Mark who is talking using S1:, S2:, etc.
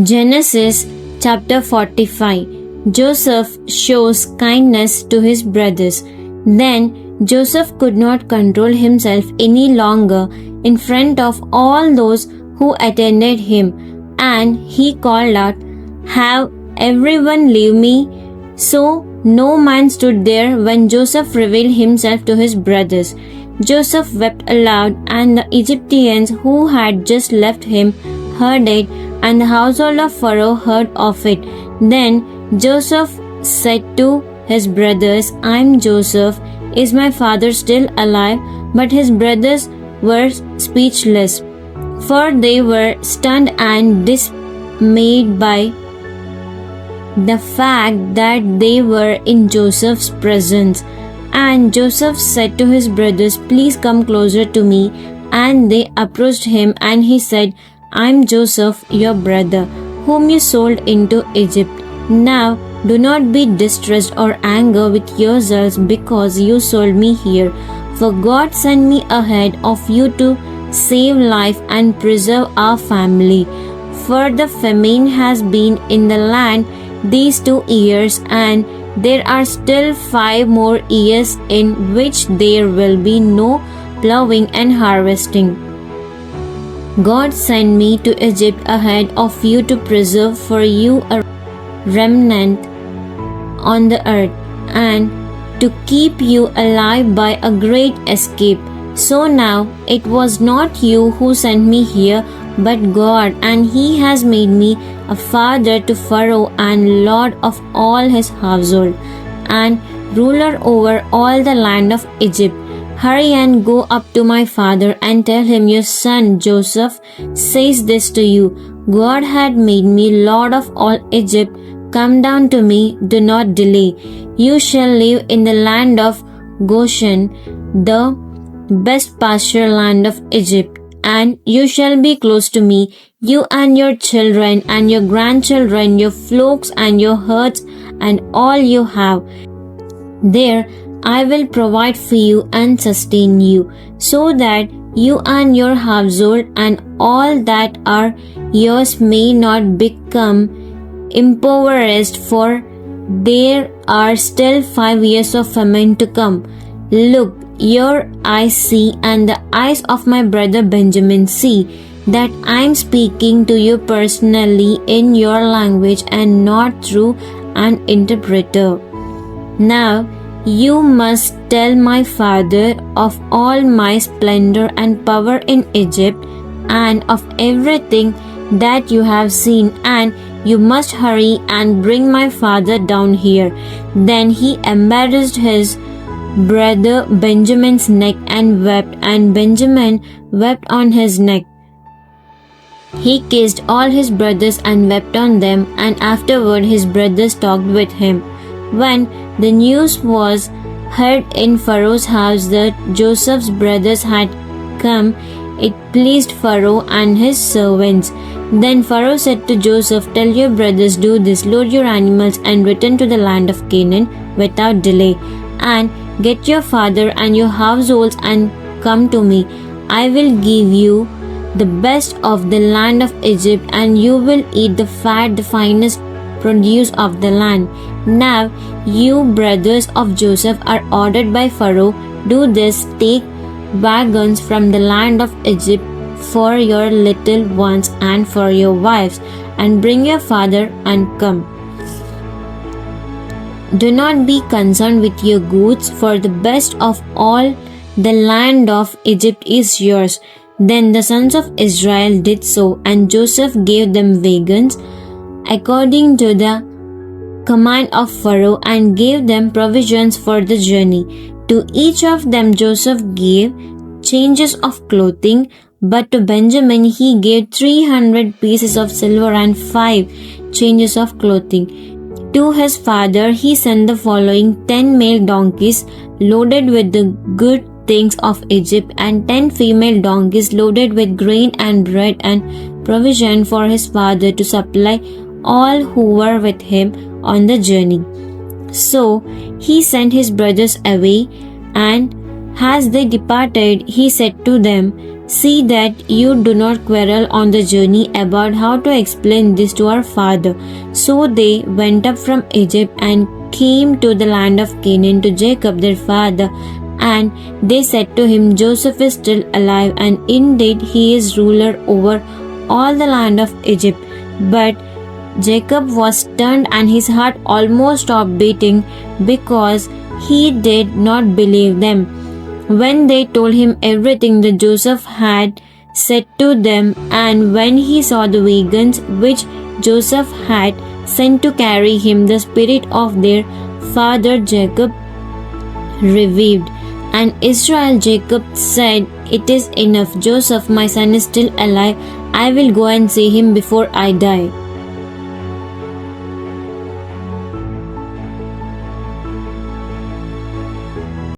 S1: Genesis chapter 45. Joseph shows kindness to his brothers. Then Joseph could not control himself any longer in front of all those who attended him, and he called out, "Have everyone leave me." So no man stood there when Joseph revealed himself to his brothers. Joseph wept aloud, and the Egyptians who had just left him heard it, and the household of Pharaoh heard of it. Then Joseph said to his brothers, "I am Joseph. Is my father still alive?" But his brothers were speechless, for they were stunned and dismayed by the fact that they were in Joseph's presence. And Joseph said to his brothers, "Please come closer to me." And they approached him, and he said, "I am Joseph, your brother, whom you sold into Egypt. Now do not be distressed or angry with yourselves because you sold me here, for God sent me ahead of you to save life and preserve our family. For the famine has been in the land these 2 years, and there are still 5 more years in which there will be no plowing and harvesting. God sent me to Egypt ahead of you to preserve for you a remnant on the earth, and to keep you alive by a great escape. So now it was not you who sent me here, but God, and He has made me a father to Pharaoh and Lord of all his household, and ruler over all the land of Egypt. Hurry and go up to my father and tell him, your son Joseph says this to you. God had made me Lord of all Egypt. Come down to me, do not delay. You shall live in the land of Goshen, the best pasture land of Egypt, and you shall be close to me, you and your children and your grandchildren, your flocks and your herds and all you have. There I will provide for you and sustain you, so that you and your household and all that are yours may not become impoverished, for there are still 5 years of famine to come. Look, your eyes see, and the eyes of my brother Benjamin see, that I am speaking to you personally in your language and not through an interpreter. Now you must tell my father of all my splendor and power in Egypt, and of everything that you have seen, and you must hurry and bring my father down here." Then he embarrassed his brother Benjamin's neck and wept, and Benjamin wept on his neck. He kissed all his brothers and wept on them, and afterward his brothers talked with him. When the news was heard in Pharaoh's house that Joseph's brothers had come, it pleased Pharaoh and his servants. Then Pharaoh said to Joseph, "Tell your brothers, do this, load your animals and return to the land of Canaan without delay, and get your father and your households and come to me. I will give you the best of the land of Egypt, and you will eat the fat, the finest produce of the land." Now you brothers of Joseph are ordered by Pharaoh, do this, take wagons from the land of Egypt for your little ones and for your wives, and bring your father and come. Do not be concerned with your goods, for the best of all the land of Egypt is yours. Then the sons of Israel did so, and Joseph gave them wagons according to the command of Pharaoh, and gave them provisions for the journey. To each of them Joseph gave changes of clothing, but to Benjamin he gave 300 pieces of silver and 5 changes of clothing. To his father he sent the following: 10 male donkeys loaded with the good things of Egypt, and 10 female donkeys loaded with grain and bread and provision for his father to supply all who were with him on the journey. So he sent his brothers away, and as they departed, he said to them, See that you do not quarrel on the journey about how to explain this to our father. So they went up from Egypt and came to the land of Canaan to Jacob their father. And they said to him, Joseph is still alive, and indeed he is ruler over all the land of Egypt. But Jacob was stunned, and his heart almost stopped beating because he did not believe them. When they told him everything that Joseph had said to them, and when he saw the wagons which Joseph had sent to carry him, the spirit of their father Jacob revived. And Israel Jacob said, It is enough. Joseph, my son, is still alive. I will go and see him before I die.